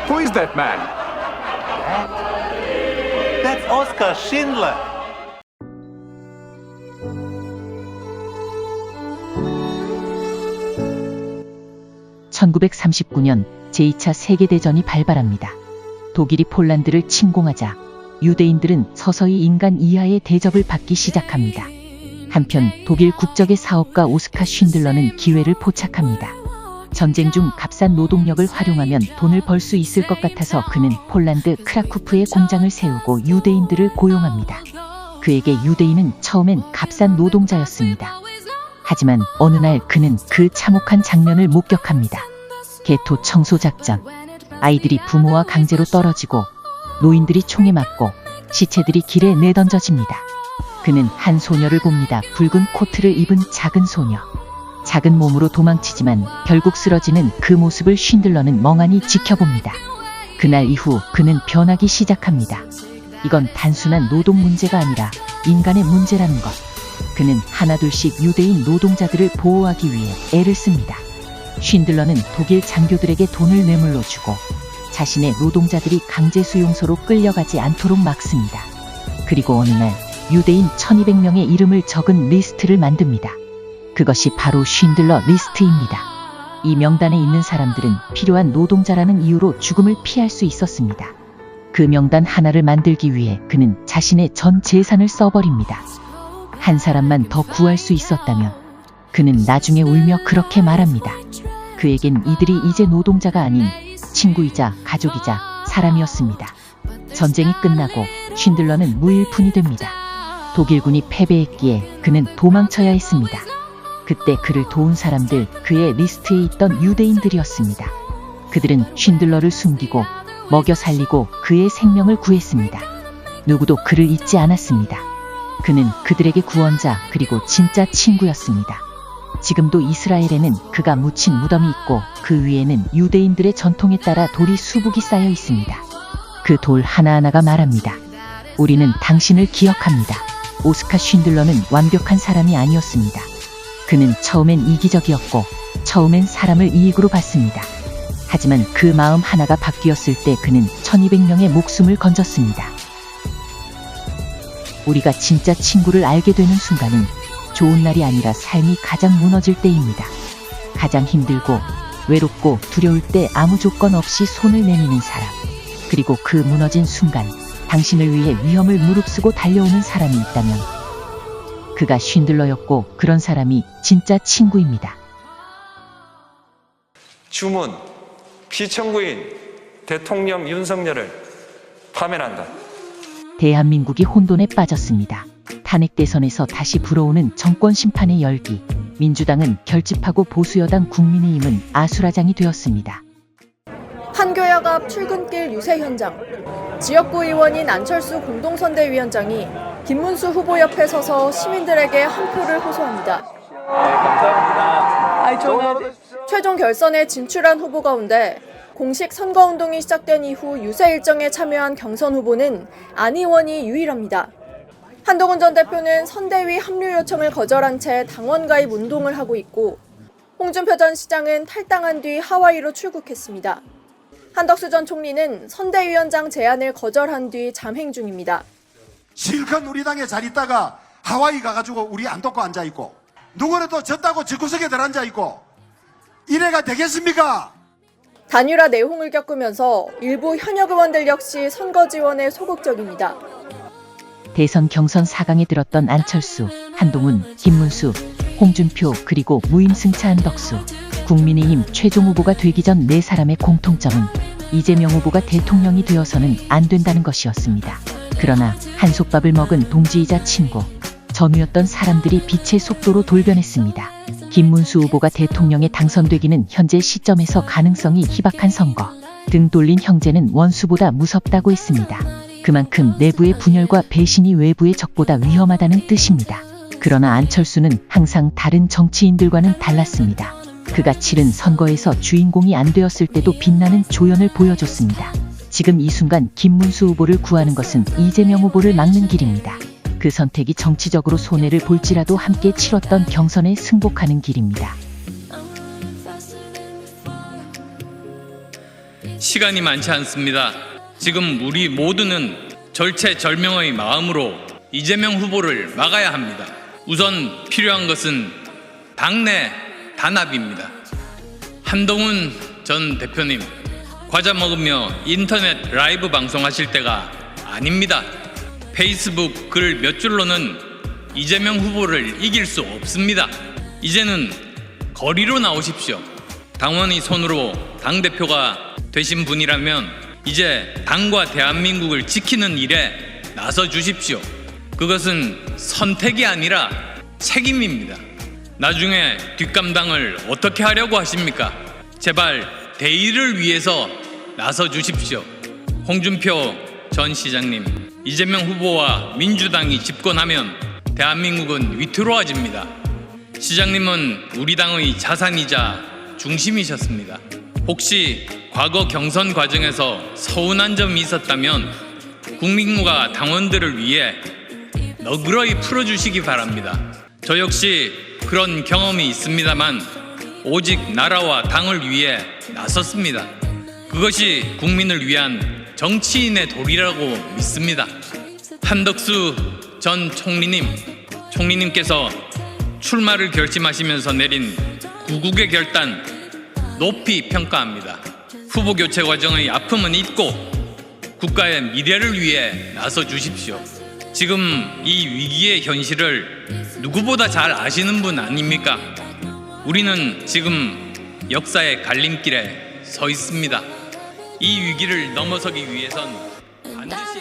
Who is that man? That's Oskar Schindler. 1939년 제2차 세계대전이 발발합니다. 독일이 폴란드를 침공하자 유대인들은 서서히 인간 이하의 대접을 받기 시작합니다. 한편 독일 국적의 사업가 오스카 쉰들러는 기회를 포착합니다. 전쟁 중 값싼 노동력을 활용하면 돈을 벌 수 있을 것 같아서 그는 폴란드 크라쿠프에 공장을 세우고 유대인들을 고용합니다. 그에게 유대인은 처음엔 값싼 노동자였습니다. 하지만 어느 날 그는 그 참혹한 장면을 목격합니다. 게토 청소 작전. 아이들이 부모와 강제로 떨어지고 노인들이 총에 맞고 시체들이 길에 내던져집니다. 그는 한 소녀를 봅니다. 붉은 코트를 입은 작은 소녀. 작은 몸으로 도망치지만 결국 쓰러지는 그 모습을 쉰들러는 멍하니 지켜봅니다. 그날 이후 그는 변하기 시작합니다. 이건 단순한 노동 문제가 아니라 인간의 문제라는 것. 그는 하나둘씩 유대인 노동자들을 보호하기 위해 애를 씁니다. 쉰들러는 독일 장교들에게 돈을 뇌물로 주고 자신의 노동자들이 강제 수용소로 끌려가지 않도록 막습니다. 그리고 어느 날 유대인 1200명의 이름을 적은 리스트를 만듭니다. 그것이 바로 쉰들러 리스트입니다. 이 명단에 있는 사람들은 필요한 노동자라는 이유로 죽음을 피할 수 있었습니다. 그 명단 하나를 만들기 위해 그는 자신의 전 재산을 써버립니다. 한 사람만 더 구할 수 있었다면 그는 나중에 울며 그렇게 말합니다. 그에겐 이들이 이제 노동자가 아닌 친구이자 가족이자 사람이었습니다. 전쟁이 끝나고 쉰들러는 무일푼이 됩니다. 독일군이 패배했기에 그는 도망쳐야 했습니다. 그때 그를 도운 사람들, 그의 리스트에 있던 유대인들이었습니다. 그들은 쉰들러를 숨기고 먹여 살리고 그의 생명을 구했습니다. 누구도 그를 잊지 않았습니다. 그는 그들에게 구원자 그리고 진짜 친구였습니다. 지금도 이스라엘에는 그가 묻힌 무덤이 있고 그 위에는 유대인들의 전통에 따라 돌이 수북이 쌓여 있습니다. 그 돌 하나하나가 말합니다. 우리는 당신을 기억합니다. 오스카 쉰들러는 완벽한 사람이 아니었습니다. 그는 처음엔 이기적이었고 처음엔 사람을 이익으로 봤습니다. 하지만 그 마음 하나가 바뀌었을 때 그는 1200명의 목숨을 건졌습니다. 우리가 진짜 친구를 알게 되는 순간은 좋은 날이 아니라 삶이 가장 무너질 때입니다. 가장 힘들고 외롭고 두려울 때 아무 조건 없이 손을 내미는 사람. 그리고 그 무너진 순간 당신을 위해 위험을 무릅쓰고 달려오는 사람이 있다면 그가 쉰들러였고 그런 사람이 진짜 친구입니다. 주문, 피청구인 대통령 윤석열을 파면한다. 대한민국이 혼돈에 빠졌습니다. 탄핵 대선에서 다시 불어오는 정권 심판의 열기. 민주당은 결집하고 보수여당 국민의힘은 아수라장이 되었습니다. 판교역 앞 출근길 유세 현장. 지역구 의원인 안철수 공동선대위원장이 김문수 후보 옆에 서서 시민들에게 한 표를 호소합니다. 감사합니다. 최종 결선에 진출한 후보 가운데 공식 선거운동이 시작된 이후 유세 일정에 참여한 경선 후보는 안 의원이 유일합니다. 한동훈 전 대표는 선대위 합류 요청을 거절한 채 당원 가입 운동을 하고 있고 홍준표 전 시장은 탈당한 뒤 하와이로 출국했습니다. 한덕수 전 총리는 선대위원장 제안을 거절한 뒤 잠행 중입니다. 실컷 우리 당에 잘 있다가 하와이 가가지고 우리 안 돕고 앉아있고 누구는 또 졌다고 집구석에 들어앉아있고 이래가 되겠습니까? 단일화 내홍을 겪으면서 일부 현역 의원들 역시 선거 지원에 소극적입니다. 대선 경선 4강에 들었던 안철수, 한동훈, 김문수, 홍준표 그리고 무임승차 한덕수. 국민의힘 최종 후보가 되기 전 네 사람의 공통점은 이재명 후보가 대통령이 되어서는 안 된다는 것이었습니다. 그러나 한솥밥을 먹은 동지이자 친구, 전우였던 사람들이 빛의 속도로 돌변했습니다. 김문수 후보가 대통령에 당선되기는 현재 시점에서 가능성이 희박한 선거. 등 돌린 형제는 원수보다 무섭다고 했습니다. 그만큼 내부의 분열과 배신이 외부의 적보다 위험하다는 뜻입니다. 그러나 안철수는 항상 다른 정치인들과는 달랐습니다. 그가 치른 선거에서 주인공이 안 되었을 때도 빛나는 조연을 보여줬습니다. 지금 이 순간 김문수 후보를 구하는 것은 이재명 후보를 막는 길입니다. 그 선택이 정치적으로 손해를 볼지라도 함께 치렀던 경선에 승복하는 길입니다. 시간이 많지 않습니다. 지금 우리 모두는 절체절명의 마음으로 이재명 후보를 막아야 합니다. 우선 필요한 것은 당내 단합입니다. 한동훈 전 대표님, 과자 먹으며 인터넷 라이브 방송하실 때가 아닙니다. 페이스북 글 몇 줄로는 이재명 후보를 이길 수 없습니다. 이제는 거리로 나오십시오. 당원의 손으로 당대표가 되신 분이라면 이제 당과 대한민국을 지키는 일에 나서 주십시오. 그것은 선택이 아니라 책임입니다. 나중에 뒷감당을 어떻게 하려고 하십니까? 제발 대의를 위해서 나서 주십시오. 홍준표 전 시장님, 이재명 후보와 민주당이 집권하면 대한민국은 위태로워집니다. 시장님은 우리 당의 자산이자 중심이셨습니다. 혹시 과거 경선 과정에서 서운한 점이 있었다면 국민과 당원들을 위해 너그러이 풀어주시기 바랍니다. 저 역시 그런 경험이 있습니다만 오직 나라와 당을 위해 나섰습니다. 그것이 국민을 위한 정치인의 도리라고 믿습니다. 한덕수 전 총리님께서 출마를 결심하시면서 내린 구국의 결단 높이 평가합니다. 후보 교체 과정의 아픔은 잊고 국가의 미래를 위해 나서 주십시오. 지금 이 위기의 현실을 누구보다 잘 아시는 분 아닙니까? 우리는 지금 역사의 갈림길에 서 있습니다. 이 위기를 넘어서기 위해선 반드시